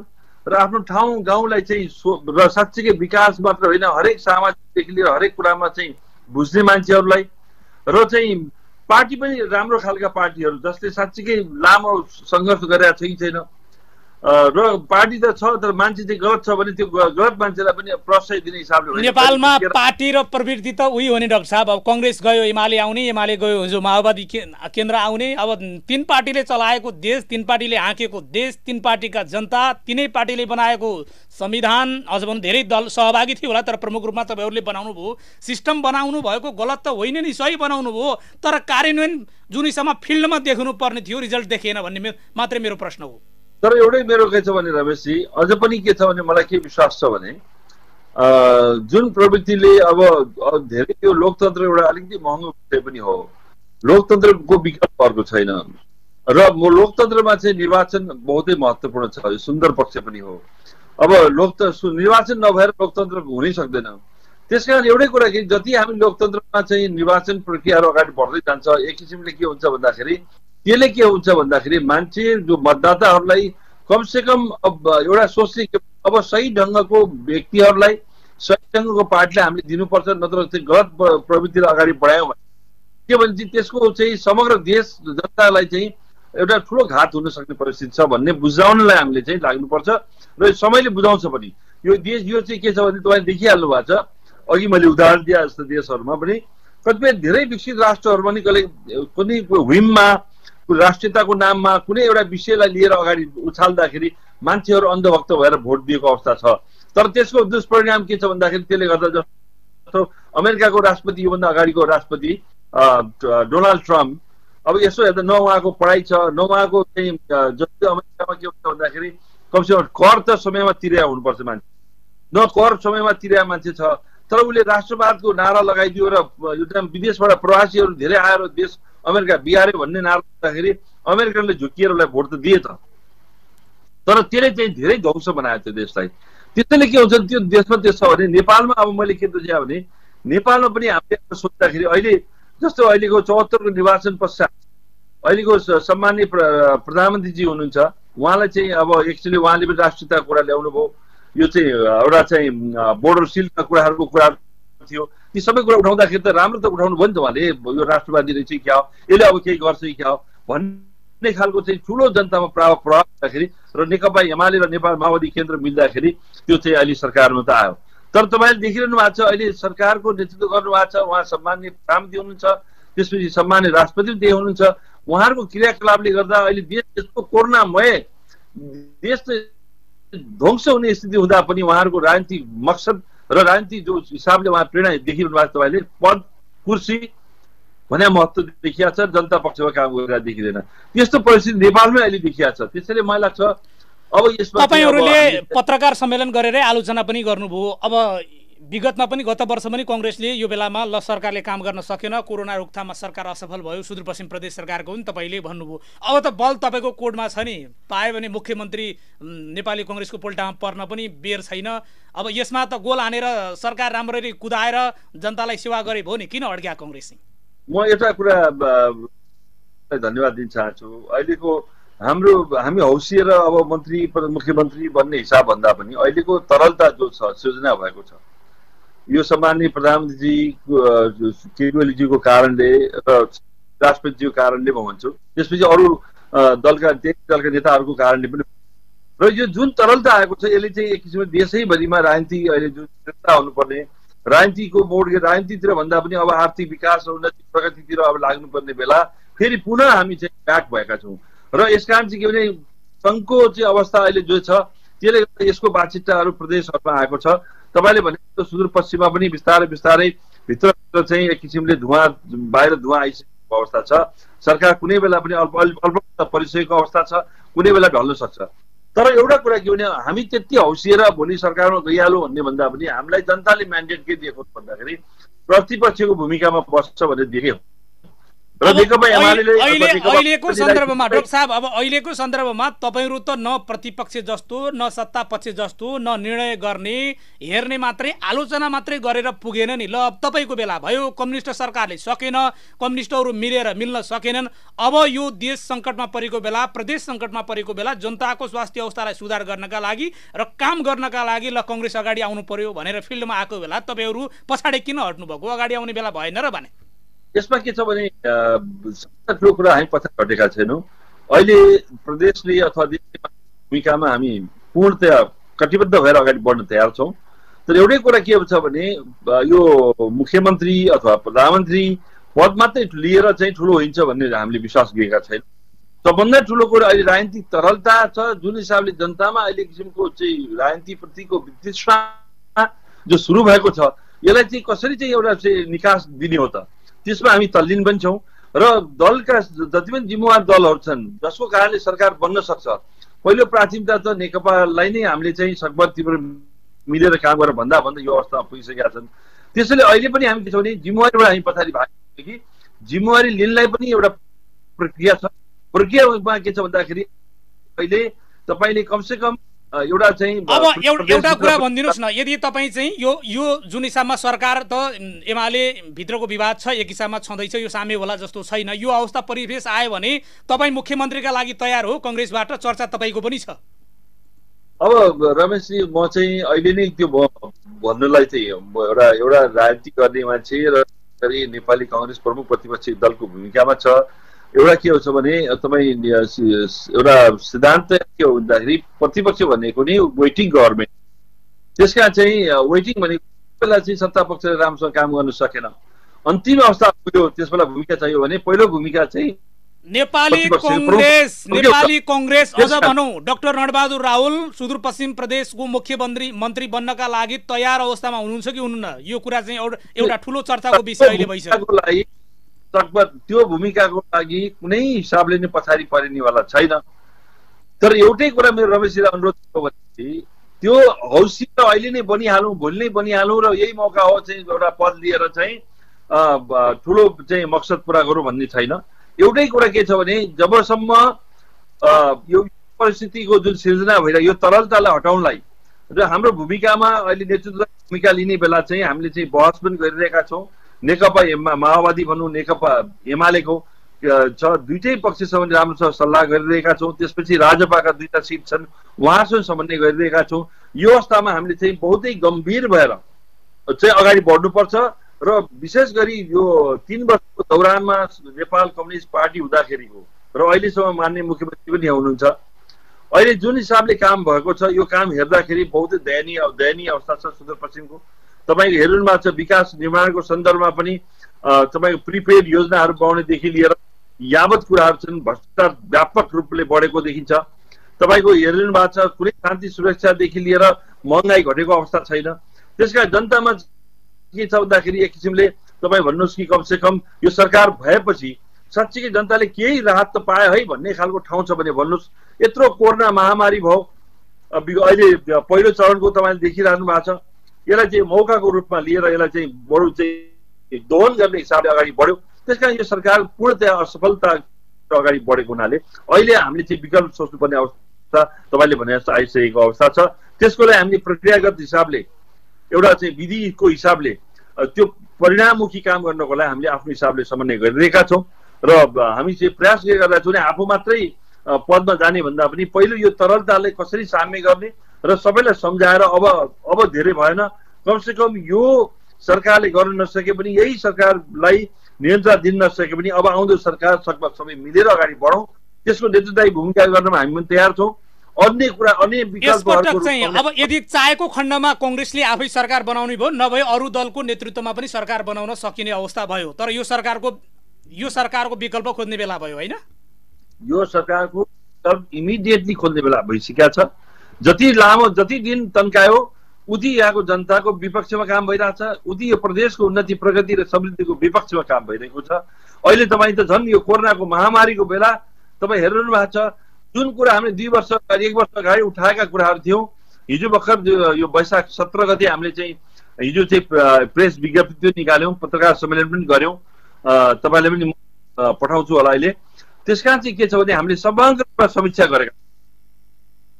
Speaker 5: र आफ्नो ठाउँ गाउँलाई चाहिँ र साँच्चीकै विकास मात्र होइन, हरेक सामाजिकदेखि लिएर हरेक कुरामा चाहिँ बुझ्ने मान्छेहरूलाई र चाहिँ पार्टी पनि राम्रो खालका पार्टीहरू जसले साँच्चीकै लामो सङ्घर्ष गरेका छ कि छैन र पार्टी त छ तर मान्छे चाहिँ गलत छ भने त्यो गलत मान्छेलाई पनि प्रश्रय दिने हिसाबले
Speaker 1: नेपालमा पार्टी र प्रवृत्ति त उही हो नि डाक्टर साहब। अब कांग्रेस गयो एमाले आउने, एमाले गयो जो माओवादी केन्द्र आउने। अब तीन पार्टीले चलाएको देश, तीन पार्टीले हाँकेको देश, तीन पार्टीका जनता, तीनै पार्टीले बनाएको संविधान, अझ भन्नु धेरै दल सहभागी थियो होला तर प्रमुख रूपमा तपाईँहरूले बनाउनु भयो। सिस्टम बनाउनु भएको गलत त होइन नि, सही बनाउनु भयो, तर कार्यान्वयन जुन हिसाबमा फिल्डमा देख्नु पर्ने थियो रिजल्ट देखेन भन्ने मात्रै मेरो प्रश्न हो।
Speaker 5: तर एउटै मेरो के छ भने रमेशजी, अझ पनि के छ भने मलाई के विश्वास छ भने जुन प्रवृत्तिले अब धेरै यो लोकतन्त्र एउटा अलिकति महँगो विषय पनि हो, लोकतन्त्रको विकल्प अर्को छैन र लोकतन्त्रमा चाहिँ निर्वाचन बहुतै महत्त्वपूर्ण छ, सुन्दर पक्ष पनि हो। अब निर्वाचन नभएर लोकतन्त्र हुनै सक्दैन। त्यसकारण एउटै कुरा कि जति हामी लोकतन्त्रमा चाहिँ निर्वाचन प्रक्रियाहरू अगाडि बढ्दै जान्छ एक किसिमले के हुन्छ भन्दाखेरि त्यसले के हुन्छ भन्दाखेरि मान्छे जो मतदाताहरूलाई कमसेकम अब एउटा सोच्ने अब सही ढङ्गको व्यक्तिहरूलाई सङ्घको पार्टीले हामीले दिनुपर्छ, नत्र चाहिँ गलत प्रवृत्तिलाई अगाडि बढायौँ भने के भने चाहिँ त्यसको चाहिँ समग्र देश जनतालाई चाहिँ एउटा ठुलो घात हुन सक्ने परिस्थिति छ भन्ने बुझाउनलाई हामीले चाहिँ लाग्नुपर्छ र समयले बुझाउँछ पनि। यो देश यो चाहिँ के छ भने तपाईँले देखिहाल्नु भएको छ, अघि मैले उदाहरण दिए जस्तो देशहरूमा पनि कतिपय धेरै विकसित राष्ट्रहरूमा नि कुनै व्हिममा राष्ट्रियताको नाममा कुनै एउटा विषयलाई लिएर अगाडि उछाल्दाखेरि मान्छेहरू अन्धभक्त भएर भोट दिएको अवस्था छ। तर त्यसको दुष्परिणाम के छ भन्दाखेरि त्यसले गर्दा जस्तो अमेरिकाको राष्ट्रपति योभन्दा अगाडिको राष्ट्रपति डोनाल्ड ट्रम्प, अब यसो हेर्दा न उहाँको पढाइ छ न उहाँको चाहिँ जस्तै अमेरिकामा के हुन्छ भन्दाखेरि कमसेकम कर त समयमा तिरेका हुनुपर्छ मान्छे, न कर समयमा तिरेका मान्छे छ, तर उसले राष्ट्रवादको नारा लगाइदियो र विदेशबाट प्रवासीहरू धेरै आएर देश अमेरिका बिहार्यो भन्ने नारा गर्दाखेरि अमेरिकनले झुकिएर उसलाई भोट त दिए त, तर त्यसले चाहिँ धेरै ध्वंस बनायो त्यो देशलाई। त्यसैले के हुन्छ त्यो देशमा त्यो छ भने नेपालमा अब मैले के बुझेँ भने नेपालमा पनि हामीले सोच्दाखेरि अहिले जस्तो अहिलेको 74को निर्वाचन पश्चात अहिलेको सम्माननीय प्रधानमन्त्रीजी हुनुहुन्छ, उहाँलाई चाहिँ अब एक्चुअली उहाँले पनि राष्ट्रियताको कुरा ल्याउनु भयो, यो चाहिँ एउटा चाहिँ बोर्डर सिलका कुराहरूको कुरा थियो, ती सबै कुरा उठाउँदाखेरि त राम्रो त उठाउनु भयो नि त उहाँले, यो राष्ट्रवादी रहेछ क्या हो, यसले अब केही गर्छ क्या हो भन्ने खालको चाहिँ ठुलो जनतामा प्रभाव हुँदाखेरि र नेकपा एमाले र नेपाल माओवादी केन्द्र मिल्दाखेरि त्यो चाहिँ अहिले सरकारमा त आयो। तर तपाईँले देखिरहनु भएको छ अहिले सरकारको नेतृत्व गर्नुभएको छ, उहाँ सम्माननीय प्रधानमन्त्री हुनुहुन्छ, त्यसपछि सम्माननीय राष्ट्रपति पनि त्यही हुनुहुन्छ। उहाँहरूको क्रियाकलापले गर्दा अहिले देश यस्तो कोरोनामय देश ध्वंस हुने स्थिति हुँदा पनि उहाँहरूको राजनीतिक मकसद र राजनीति जो हिसाबले उहाँ प्रेरणा देखिरहनु भएको छ तपाईँले पद कुर्सी भने महत्त्व देखिया छ, जनता पक्षमा काम गरेर देखिँदैन। त्यस्तो परिस्थिति नेपालमै अहिले देखिया छ। त्यसैले मलाई लाग्छ अब यसमा
Speaker 1: तपाईहरुले पत्रकार सम्मेलन गरेरै आलोचना पनि गर्नुभयो। अब विगतमा पनि गत वर्ष पनि कांग्रेसले यो बेलामा ल सरकारले काम गर्न सकेन, कोरोना रोकथाममा सरकार असफल भयो, सुदूरपश्चिम प्रदेश सरकारको पनि तपाईले भन्नुभयो। अब त बल तपाईको कोडमा छ नि, पाए भने मुख्यमन्त्री नेपाली कांग्रेसको पोल्टामा पर्न पनि बेर छैन। अब यसमा त गोल हानेर सरकार राम्ररी कुदाएर जनतालाई सेवा गरे भयो नि, किन अड्क्या कांग्रेस?
Speaker 5: म एउटा कुरा धन्यवाद दिन चाहन्छु। अहिलेको हामी हौसिएर अब मन्त्री मुख्यमन्त्री बन्ने हिसाब भन्दा पनि अहिलेको तरलता जो छ सृजना भएको छ, यो सम्माननीय प्रधानमन्त्री केपीओलीजीको कारणले र राष्ट्रपतिजीको कारणले म भन्छु, त्यसपछि अरू दलका नेताहरूको कारणले पनि, र यो जुन तरलता आएको छ यसले चाहिँ एक किसिमले देशैभरिमा राजनीति अहिले जुन स्थिरता हुनुपर्ने राजनीतिको मोड राजनीतितिर भन्दा पनि अब आर्थिक विकास र उन्नति प्रगतितिर अब लाग्नुपर्ने बेला फेरि पुनः हामी चाहिँ ब्याक भएका छौँ। र यसकारण चाहिँ के भने सङ्घको चाहिँ अवस्था अहिले जो छ त्यसले गर्दा यसको बातचितहरू प्रदेशहरूमा आएको छ। तपाईँले भनेको सुदूरपश्चिममा पनि बिस्तारै बिस्तारै भित्र चाहिँ एक किसिमले बाहिर धुवा आइसकेको अवस्था छ। सरकार कुनै बेला पनि अल्प परिसकेको अवस्था छ, कुनै बेला ढल्न सक्छ। तर एउटा कुरा के भने हामी त्यति हौसिएर भोलि सरकारमा गइहालौँ भन्ने भन्दा पनि हामीलाई जनताले म्यान्डेट के दिएको भन्दाखेरि प्रतिपक्षको भूमिकामा बस्छ भनेर दिएको।
Speaker 1: अहिलेको सन्दर्भमा डाक्टर साहब, अब अहिलेको सन्दर्भमा तपाईहरु त न प्रतिपक्ष जस्तो न सत्ता पक्ष जस्तो न निर्णय गर्ने हेर्ने मात्रै आलोचना मात्रै गरेर पुगेन नि। ल अब तपाईको बेला भयो, कम्युनिस्ट सरकारले सकेन, कम्युनिस्टहरू मिल्न सकेनन्। अब यो देश संकटमा परेको बेला, प्रदेश संकटमा परेको बेला जनताको स्वास्थ्य अवस्थालाई सुधार गर्नका लागि र काम गर्नका लागि ल कांग्रेस अगाडि आउनु पर्यो भनेर फिल्डमा आएको बेला तपाईहरु पछाडि किन हट्नु भएको? अगाडि आउने बेला भएन र भने?
Speaker 5: यसमा के छ भने ठुलो कुरा हामी पछाडि हटेका छैनौँ। अहिले प्रदेशले अथवा देशले भूमिकामा हामी पूर्णतया कटिबद्ध भएर अगाडि बढ्न तयार छौँ। तर एउटै कुरा के छ भने यो मुख्यमन्त्री अथवा प्रधानमन्त्री पद मात्रै लिएर चाहिँ ठुलो हुन्छ भन्ने हामीले विश्वास गरेका छैनौँ। सबभन्दा ठुलो कुरा अहिले राजनीतिक तरलता छ, जुन हिसाबले जनतामा अहिले किसिमको चाहिँ राजनीतिप्रतिको वितृष्णा जो सुरु भएको छ, यसलाई चाहिँ कसरी चाहिँ एउटा चाहिँ निकास दिने हो त, त्यसमा हामी तल्लीन पनि छौँ। र दलका जति पनि जिम्मेवार दलहरू छन् जसको कारणले सरकार बन्न सक्छ, पहिलो प्राथमिकता त नेकपालाई नै हामीले चाहिँ सकभर तीव्र मिलेर काम गरेर भन्दा यो अवस्थामा पुगिसकेका छन्। त्यसैले अहिले पनि हामी के छौँ भने जिम्मेवारीबाट हामी पछाडि भागेको कि जिम्मेवारी लिनलाई पनि एउटा प्रक्रिया छ। प्रक्रियामा के छ भन्दाखेरि अहिले तपाईँले कमसेकम एउटा चाहिँ
Speaker 1: अब एउटा कुरा भनिदिनुहोस् न, यदि तपाईँ चाहिँ यो जुन हिसाबमा सरकार त एमाले भित्रको विवाद छ, एक हिसाबमा छँदैछ, यो साम्य होला जस्तो छैन, यो अवस्था परिवेश आयो भने तपाईँ मुख्यमन्त्रीका लागि तयार हो? कांग्रेसबाट चर्चा तपाईँको पनि छ।
Speaker 5: अब रमेशजी म चाहिँ अहिले नै त्यो भन्नुलाई चाहिँ एउटा राजनीति गर्ने मान्छे र नेपाली कांग्रेस प्रमुख प्रतिपक्षी दलको भूमिकामा छ। एउटा के हुन्छ भने तपाईँ एउटा सिद्धान्त के हो भन्दाखेरि प्रतिपक्ष भनेको नि वेटिङ गभर्मेन्ट। त्यसका चाहिँ वेटिङ भनेको बेला चाहिँ सत्ता पक्षले राम्रोसँग काम गर्न सकेन, अन्तिम अवस्था पुग्यो, त्यसबेला भूमिका चाहियो भने पहिलो भूमिका चाहिँ
Speaker 1: नेपाली कांग्रेस अझ भनौं डाक्टर रणबहादुर राहुल सुदूरपश्चिम प्रदेशको मुख्यमन्त्री बन्नका लागि तयार अवस्थामा हुनुहुन्छ कि हुनुहुन्न? यो कुरा चाहिँ एउटा ठूलो चर्चाको विषय अहिले भइसक्यो।
Speaker 5: त्यो भूमिकाको लागि कुनै हिसाबले नै पछाडि परिनेवाला छैन। तर एउटै कुरा मेरो रमेशजीलाई अनुरोध हो भने त्यो हौसिया अहिले नै बनिहालौँ, भोलि नै बनिहालौँ र यही मौका हो चाहिँ एउटा पद लिएर चाहिँ ठुलो चाहिँ मकसद पुरा गरौँ भन्ने छैन। एउटै कुरा के छ भने जबसम्म यो परिस्थितिको जुन सिर्जना भइरहेको यो तरलतालाई हटाउनलाई र हाम्रो भूमिकामा अहिले नेतृत्व भूमिका लिने बेला चाहिँ हामीले चाहिँ बहस पनि गरिरहेका छौँ। नेकपा माओवादी भनौँ, नेकपा एमालेको छ, दुईटै पक्षसँग राम्रोसँग सल्लाह गरिरहेका छौँ। त्यसपछि राजपाका 2टा सिट छन्, उहाँसँग समन्वय गरिरहेका छौँ। यो अवस्थामा हामीले चाहिँ बहुतै गम्भीर भएर चाहिँ अगाडि बढ्नुपर्छ र विशेष गरी यो 3 वर्षको दौरानमा नेपाल कम्युनिस्ट पार्टी हुँदाखेरिको र अहिलेसम्म मान्य मुख्यमन्त्री पनि हुनुहुन्छ, अहिले जुन हिसाबले काम भएको छ यो काम हेर्दाखेरि बहुतै दयनीय अवस्था छ सुदूरपश्चिमको। तपाईँको हेर्नु भएको छ विकास निर्माणको सन्दर्भमा पनि तपाईँको प्रिपेड योजनाहरू बनाउनेदेखि लिएर यावत कुराहरू छन्, भ्रष्टाचार व्यापक रूपले बढेको देखिन्छ। तपाईँको हेर्नु भएको छ कुनै शान्ति सुरक्षादेखि लिएर महँगाई घटेको अवस्था छैन। त्यसका जनतामा के छ भन्दाखेरि एक किसिमले तपाईँ भन्नुहोस् कि कमसे कम यो सरकार भएपछि साँच्चीकै जनताले केही राहत त पाए है भन्ने खालको ठाउँ छ भने भन्नुहोस्। यत्रो कोरोना महामारी भयो, अहिले पहिलो चरणको तपाईँले देखिरहनु भएको छ, यसलाई चाहिँ मौकाको रूपमा लिएर यसलाई चाहिँ बरु चाहिँ दोहन गर्ने हिसाबले अगाडि बढ्यो। त्यसकारण यो सरकार पूर्णतया असफलता अगाडि बढेको हुनाले अहिले हामीले चाहिँ विकल्प सोच्नुपर्ने अवस्था तपाईँले भने जस्तो आइसकेको अवस्था छ। त्यसको लागि हामीले प्रक्रियागत हिसाबले एउटा चाहिँ विधिको हिसाबले त्यो परिणाममुखी काम गर्नको लागि हामीले आफ्नो हिसाबले समन्वय गरिरहेका छौँ र हामी चाहिँ प्रयास गरिरहेका छौँ आफू मात्रै पदमा जाने भन्दा पनि पहिलो यो तरलतालाई कसरी साम्य गर्ने र सबैलाई सम्झाएर अब धेरै भएन, कमसे कम यो सरकारले गर्न नसके पनि यही सरकारलाई नियन्त्रण दिन नसके पनि अब आउँदो सरकार सबै मिलेर अगाडि बढौँ। त्यसको नेतृत्वदायी भूमिका गर्नमा हामी पनि तयार छौँ। अन्य कुरा अन्य
Speaker 1: विकल्पहरु चाहिँ अब यदि चाहेको खण्डमा कांग्रेसले आफै सरकार बनाउने भयो, नभए अरु दलको नेतृत्वमा पनि सरकार बनाउन सकिने अवस्था भयो। तर यो सरकारको विकल्प खोज्ने बेला भयो हैन?
Speaker 5: यो सरकारको विकल्प इमिडिएटली खोज्ने बेला भइसकेको छ। जति लामो जति दिन तन्कायो उति यहाँको जनताको विपक्षमा काम भइरहेछ, उति यो प्रदेशको उन्नति प्रगति र समृद्धिको विपक्षमा काम भइरहेको छ। अहिले तपाईँ त झन् यो कोरोनाको महामारीको बेला तपाईँ हेर्नु भएको छ जुन कुरा हामीले 2 वर्ष अगाडि 1 वर्ष अगाडि उठाएका कुराहरू थियौँ। हिजो भर्खर यो वैशाख 17 गते हामीले चाहिँ हिजो चाहिँ प्रेस विज्ञप्ति निकाल्यौँ, पत्रकार सम्मेलन पनि गर्यौँ, तपाईँले पनि पठाउँछु होला अहिले। त्यसकारण चाहिँ के छ भने हामीले समग्र रूपमा समीक्षा गरेका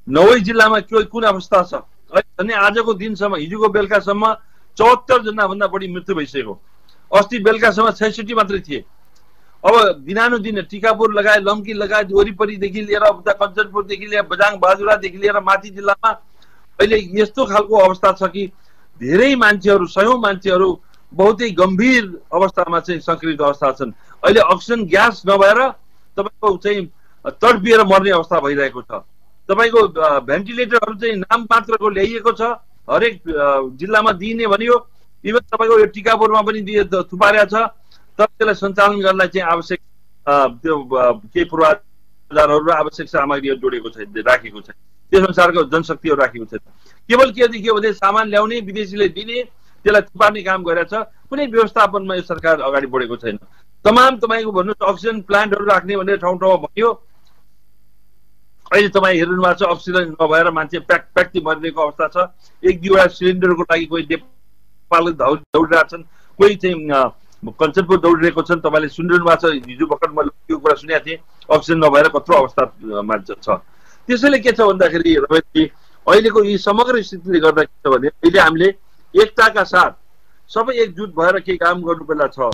Speaker 5: 9 जिल्लामा कुन अवस्था छ। अनि आजको दिनसम्म हिजोको बेलुकासम्म 74 जना भन्दा बढी मृत्यु भइसक्यो। अस्ति बेलुकासम्म 66 मात्रै थिए। अब दिनानुदिन टिकापुर लगायत लम्की लगायत वरिपरिदेखि लिएर उता कञ्चनपुरदेखि लिएर बजाङ बाजुरादेखि लिएर माथि जिल्लामा अहिले यस्तो खालको अवस्था छ कि धेरै मान्छेहरू 100औं मान्छेहरू बहुतै गम्भीर अवस्थामा चाहिँ संक्रमित अवस्था छन्। अहिले अक्सिजन ग्यास नभएर तपाईको चाहिँ तडपिएर मर्ने अवस्था भइरहेको छ। तपाईको भेन्टिलेटरहरू चाहिँ नाम मात्रको ल्याइएको छ, हरेक जिल्लामा दिइने भनियो। इभन तपाईको यो टिकापुरमा पनि थुपारेको छ, तर त्यसलाई सञ्चालन गर्नलाई चाहिँ आवश्यक त्यो केही पूर्वाधारहरू र आवश्यक सामग्रीहरू जोडेको छ, राखेको छ, त्यस अनुसारको जनशक्तिहरू राखेको छ। केवल के देखियो भने सामान ल्याउने विदेशीले दिने त्यसलाई थुपार्ने काम गरेछ। कुनै व्यवस्थापनमा यो सरकार अगाडि बढेको छैन। तमाम तपाईँको भन्नुहोस् अक्सिजन प्लान्टहरू राख्ने भनेर ठाउँ ठाउँमा भन्यो। अहिले तपाईँ हेर्नु भएको छ अक्सिजन नभएर मान्छे प्याकप्याक्ती मरिरहेको अवस्था छ। 1-2वटा सिलिन्डरको लागि कोही नेपाल दौडिरहेछन्, कोही चाहिँ कञ्चनपुर दौडिरहेको छन्। तपाईँले सुनिरहनु भएको छ, हिजो भर्खर मैले यो कुरा सुनेको थिएँ, अक्सिजन नभएर कत्रो अवस्थामा छ। त्यसैले के छ भन्दाखेरि रमेशजी अहिलेको यी समग्र स्थितिले गर्दा के छ भने अहिले हामीले एकताका साथ सबै एकजुट भएर केही काम गर्नु बेला छ।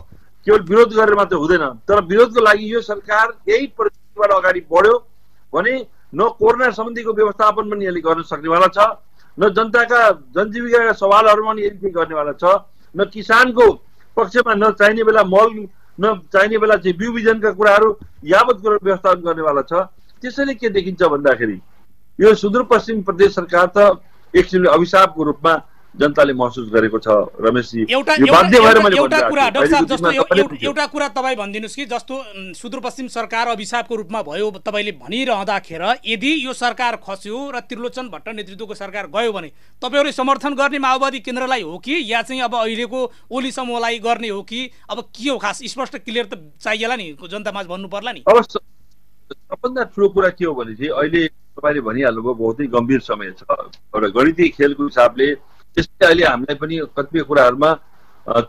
Speaker 5: केवल विरोध गरेर मात्र हुँदैन। तर विरोधको लागि यो सरकार यही परिस्थितिबाट अगाडि बढ्यो भने न कोरोना सम्बन्धीको व्यवस्थापन पनि यसले गर्न सक्नेवाला छ, न जनताका जनजीविकाका सवालहरूमा पनि यसले गर्नेवाला छ, न किसानको पक्षमा न चाहिने बेला मल न चाहिने बेला चाहिँ बिउ बिजनका कुराहरू यावत कुरो व्यवस्थापन गर्नेवाला छ। त्यसैले के देखिन्छ भन्दाखेरि यो सुदूरपश्चिम प्रदेश सरकार त एकछिनले अभिशापको रूपमा जनताले महसुस गरेको छ। रमेशजी,
Speaker 1: एउटा कुरा डाक्टर साहब जस्तो एउटा कुरा तपाईँ भनिदिनुहोस् कि जस्तो सुदूरपश्चिम सरकार अभिशापको रूपमा भयो तपाईँले भनिरहँदाखेरि यदि यो सरकार खस्यो र त्रिलोचन भट्ट नेतृत्वको सरकार गयो भने तपाईँहरूले समर्थन गर्ने माओवादी केन्द्रलाई हो कि या चाहिँ अब अहिलेको ओली समूहलाई गर्ने हो कि अब के हो? खास स्पष्ट क्लियर त चाहिएला नि, जनतामाझ भन्नु पर्ला नि।
Speaker 5: अब सबभन्दा ठुलो कुरा के हो भने चाहिँ अहिले तपाईँले भनिहाल्नुभयो बहुतै गम्भीर समय छ। एउटा गणितीय खेलको हिसाबले त्यसले अहिले हामीलाई पनि कतिपय कुराहरूमा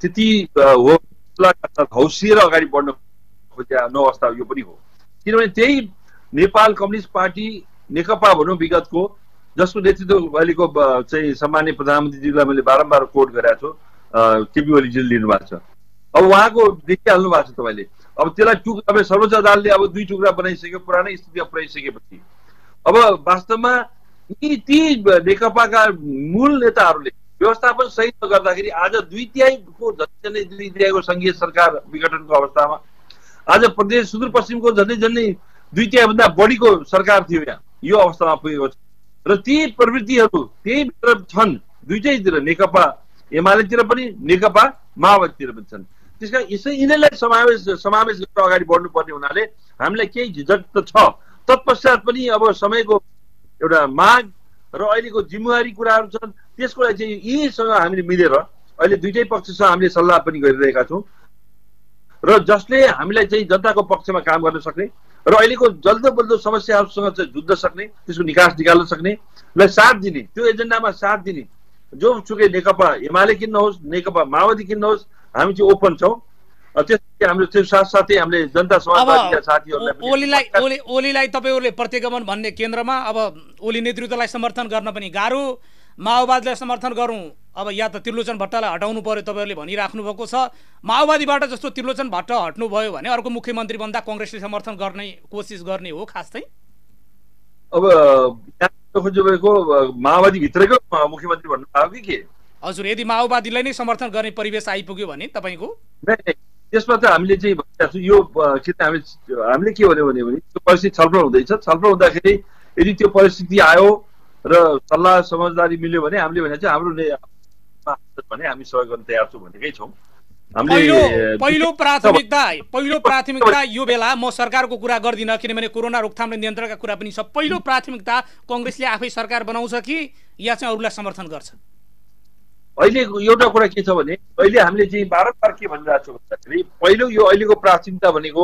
Speaker 5: त्यति हौसिएर अगाडि बढ्न खोजेको अवस्था यो पनि हो। किनभने त्यही नेपाल कम्युनिस्ट पार्टी नेकपा भनौँ विगतको, जसको नेतृत्व अहिलेको चाहिँ सम्माननीय प्रधानमन्त्रीजीलाई मैले बारम्बार कोट गरेको छु, केपी ओलीजीले लिनुभएको छ। अब उहाँको देखिहाल्नु भएको छ तपाईँले। अब त्यसलाई अब सर्वोच्च अदालतले अब 2 टुक्रा बनाइसक्यो पुरानै स्थितिमा पुर्याइसकेपछि अब वास्तवमा ती नेकपाका मूल नेताहरूले व्यवस्थापन सही नगर्दाखेरि आज 2/3 झन्डै 2/3 संघीय सरकार विघटनको अवस्थामा आज प्रदेश सुदूरपश्चिमको झन्डै 2/3 भन्दा बढीको सरकार थियो यहाँ, यो अवस्थामा पुगेको छ। र ती प्रवृत्तिहरू त्यही भित्र छन्, दुईटैतिर, नेकपा एमालेतिर पनि नेकपा माओवादीतिर पनि छन्। त्यसकारण यिनीहरूलाई समावेश गरेर अगाडि बढ्नुपर्ने हुनाले हामीलाई केही झिझक त छ। तत्पश्चात पनि अब समयको एउटा माग र अहिलेको जिम्मेवारी कुराहरू छन्, त्यसको लागि चाहिँ यीसँग हामीले मिलेर अहिले दुईटै पक्षसँग हामीले सल्लाह पनि गरिरहेका छौँ र जसले हामीलाई चाहिँ जनताको पक्षमा काम गर्न सक्ने र अहिलेको जल्दो बल्दो समस्याहरूसँग चाहिँ जुझ्न सक्ने, त्यसको निकास निकाल्न सक्नेलाई साथ दिने, त्यो एजेन्डामा साथ दिने जो चुके नेकपा एमाले किन नहोस्, नेकपा माओवादी किन नहोस्, हामी चाहिँ ओपन छौँ। त्यसपछि हाम्रो त्यो साथसाथै हामीले जनता समाजवादीका साथीहरूलाई
Speaker 1: ओलीलाई तपाईँहरूले प्रत्यगमन भन्ने केन्द्रमा अब ओली नेतृत्वलाई समर्थन गर्न पनि गाह्रो, माओवादीलाई समर्थन गरौँ अब या त त्रिलोचन भट्टलाई हटाउनु पर्यो तपाईँहरूले भनिराख्नु भएको छ। माओवादीबाट जस्तो त्रिलोचन भट्ट हट्नुभयो भने अर्को मुख्यमन्त्री बन्दा कङ्ग्रेसले समर्थन गर्ने कोसिस गर्ने हो खास चाहिँ?
Speaker 5: अब खोजेको माओवादीभित्रैको मुख्यमन्त्री भन्नु भयो कि के?
Speaker 1: हजुर, यदि माओवादीलाई नै समर्थन गर्ने परिवेश आइपुग्यो भने तपाईँको
Speaker 5: त्यसमा त हामीले चाहिँ भनिरहेको छु यो के हामीले के भन्यो भने त्यो परिस्थिति छलफल हुँदैछ। छलफल हुँदाखेरि यदि त्यो परिस्थिति आयो र सल्लाह समझदारी मिल्यो भने हामीले भने चाहिँ हाम्रो भने हामी सहयोग गर्न तयार छौँ भनेकै छौँ।
Speaker 1: पहिलो प्राथमिकता यो बेला म सरकारको कुरा गर्दिनँ किनभने कोरोना रोकथाम र नियन्त्रणका कुरा पनि छ। पहिलो प्राथमिकता कङ्ग्रेसले आफै सरकार बनाउँछ कि या चाहिँ अरूलाई समर्थन गर्छ?
Speaker 5: अहिले एउटा कुरा के छ भने अहिले हामीले चाहिँ बारम्बार के भनिरहेको छौँ भन्दाखेरि पहिलो यो अहिलेको प्राथमिकता भनेको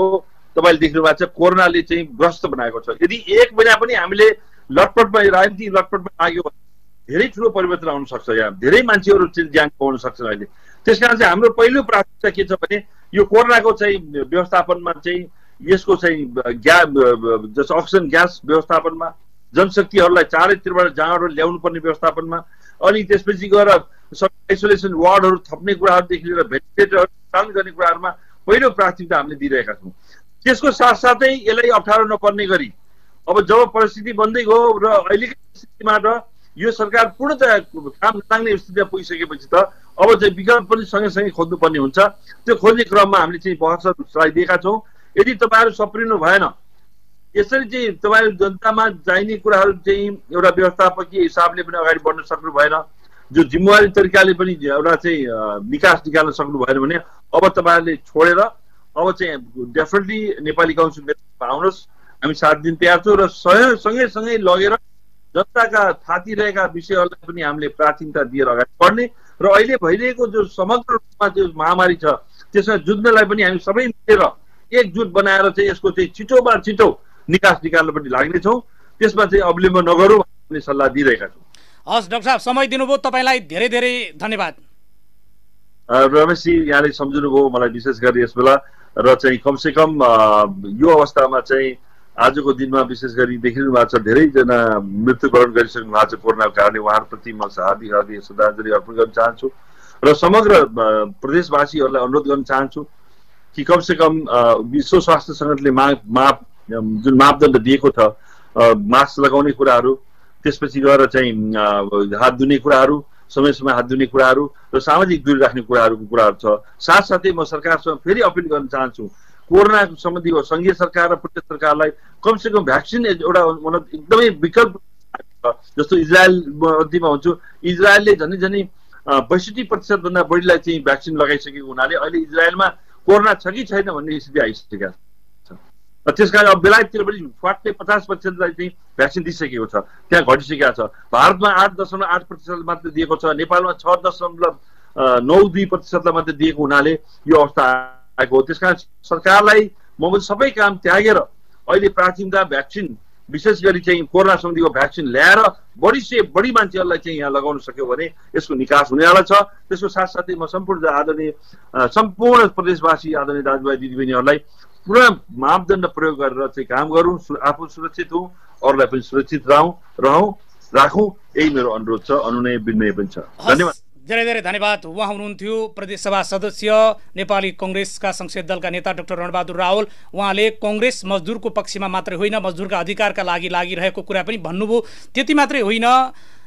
Speaker 5: तपाईँले देख्नु भएको छ कोरोनाले चाहिँ ग्रस्त बनाएको छ। यदि एक महिना पनि हामीले लटपटमा राजनीतिक लटपटमा लाग्यो भने धेरै ठुलो परिवर्तन आउन सक्छ, यहाँ धेरै मान्छेहरू चाहिँ ज्यान पाउन सक्छन् अहिले। त्यसकारण चाहिँ हाम्रो पहिलो प्राथमिकता के छ भने यो कोरोनाको चाहिँ व्यवस्थापनमा चाहिँ यसको चाहिँ जस्तो अक्सिजन ग्यास व्यवस्थापनमा, जनशक्तिहरूलाई चारैतिरबाट जहाँबाट ल्याउनु पर्ने व्यवस्थापनमा, अनि त्यसपछि गएर आइसोलेसन वार्डहरू थप्ने कुराहरूदेखि लिएर भेन्टिलेटरहरू स्थापना गर्ने कुराहरूमा पहिलो प्राथमिकता हामीले दिइरहेका छौँ। त्यसको साथसाथै यसलाई अप्ठ्यारो नपर्ने गरी अब जब परिस्थिति बन्दै गयो र अहिलेको स्थितिबाट यो सरकार पूर्णतया काम नलाग्ने स्थितिमा पुगिसकेपछि त अब चाहिँ विकल्प पनि सँगैसँगै खोज्नुपर्ने हुन्छ। त्यो खोज्ने क्रममा हामीले चाहिँ बहसहरू दिएका छौँ। यदि तपाईँहरू सप्रिनु भएन, यसरी चाहिँ तपाईँहरू जनतामा चाहिने कुराहरू चाहिँ एउटा व्यवस्थापकीय हिसाबले पनि अगाडि बढ्न सक्नु भएन, जो जिम्मेवारी तरिकाले पनि एउटा चाहिँ निकास निकाल्न सक्नु भएन भने अब तपाईँहरूले छोडेर अब चाहिँ डेफिनेटली नेपाली काउन्सिलमा आउनुहोस्, हामी साथ दिन तयार छौँ र सँगै लगेर जनताका थाती रहेका विषयहरूलाई पनि हामीले प्राथमिकता दिएर अगाडि बढ्ने र अहिले भइरहेको जो समग्र रूपमा जो महामारी छ त्यसमा जुझ्नलाई पनि हामी सबै मिलेर एकजुट बनाएर चाहिँ यसको चाहिँ छिटोमा छिटो निकास निकाल्न पनि लाग्नेछौँ। त्यसमा चाहिँ अवलम्बन नगरौँ भन्ने सल्लाह दिइरहेका छौँ।
Speaker 1: हस् डाक्टर साहब, समय दिनुभयो, तपाईँलाई धेरै धेरै धन्यवाद।
Speaker 5: रमेशजी यहाँले सम्झिनुभयो मलाई विशेष गरी यस बेला र चाहिँ कमसेकम यो अवस्थामा चाहिँ आजको दिनमा विशेष गरी देखिनु भएको छ धेरैजना मृत्युवरण गरिसक्नु भएको छ कोरोनाको कारणले। उहाँहरूप्रति म हार्दिक श्रद्धाञ्जली अर्पण गर्न चाहन्छु र समग्र प्रदेशवासीहरूलाई अनुरोध गर्न चाहन्छु कि कमसेकम विश्व स्वास्थ्य सङ्गठनले जुन मापदण्ड दिएको छ मास्क लगाउने कुराहरू, त्यसपछि गएर चाहिँ हात धुने कुराहरू, समय समय हात धुने कुराहरू र सामाजिक दूरी राख्ने कुराहरूको कुराहरू छ। साथसाथै म सरकारसँग फेरि अपिल गर्न चाहन्छु, कोरोना सम्बन्धी सङ्घीय सरकार र प्रदेश सरकारलाई कमसेकम भ्याक्सिन एउटा एकदमै विकल्प, जस्तो इजरायल अन्तिममा हुन्छु, इजरायलले झनै 62% भन्दा बढीलाई चाहिँ भ्याक्सिन लगाइसकेको हुनाले अहिले इजरायलमा कोरोना छ कि छैन भन्ने स्थिति आइसकेको छ। त्यसकारण अब बेलायततिर पनि 50%लाई चाहिँ भ्याक्सिन दिइसकेको छ, त्यहाँ घटिसकेको छ। भारतमा 8.8% मात्र दिएको छ, नेपालमा 6.92% मात्र दिएको हुनाले यो अवस्था आएको हो। त्यसकारण सरकारलाई म सबै काम त्यागेर अहिले प्राथमिकता भ्याक्सिन, विशेष गरी चाहिँ कोरोना सम्बन्धीको भ्याक्सिन ल्याएर बढी से बढी मान्छेहरूलाई चाहिँ यहाँ लगाउन सक्यो भने यसको निकास हुनेवाला छ। त्यसको साथसाथै म सम्पूर्ण प्रदेशवासी आदरणीय दाजुभाइ दिदीबहिनीहरूलाई पुरा मापदण्ड प्रयोग गरेर चाहिँ काम गरौँ, आफू सुरक्षित हौँ, अरूलाई पनि सुरक्षित राखौँ, यही मेरो अनुरोध छ, अनुनय विनय पनि छ। धन्यवाद।
Speaker 1: धेरै धेरै धन्यवाद। उहाँ हुनुहुन्थ्यो प्रदेशसभा सदस्य नेपाली कांग्रेसका संसदीय दलका नेता डाक्टर रणबहादुर रावल। उहाँले कांग्रेस मजदुरको पक्षमा मात्रै होइन, मजदुरका अधिकारका लागि लागिरहेको कुरा पनि भन्नुभयो। त्यति मात्रै होइन,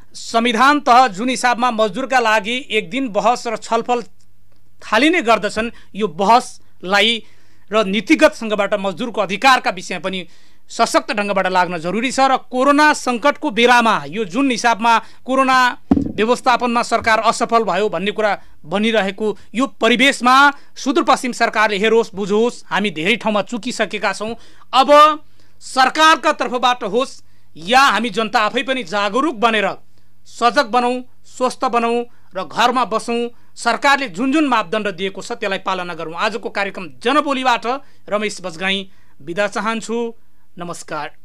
Speaker 1: संविधान तह जुन हिसाबमा मजदुरका लागि एक दिन बहस र छलफल थालिने गर्दछन्, यो बहसलाई र नीतिगत सँगबाट मजदुरको अधिकारका विषयमा पनि सशक्त ढङ्गबाट लाग्न जरुरी छ। र कोरोना सङ्कटको बेलामा यो जुन हिसाबमा कोरोना व्यवस्थापनमा सरकार असफल भयो भन्ने कुरा बनिरहेको यो परिवेशमा सुदूरपश्चिम सरकारले हेरोस् बुझोस्, हामी धेरै ठाउँमा चुकिसकेका छौँ। अब सरकारका तर्फबाट होस् या हामी जनता आफै पनि जागरुक बनेर सजग बनौँ, स्वस्थ बनौँ र घरमा बसौँ। सरकारले जुन जुन मापदण्ड दिएको छ त्यसलाई पालना गरौँ। आजको कार्यक्रम जनबोलीबाट रमेश बजगाई बिदा चाहन्छु। नमस्कार।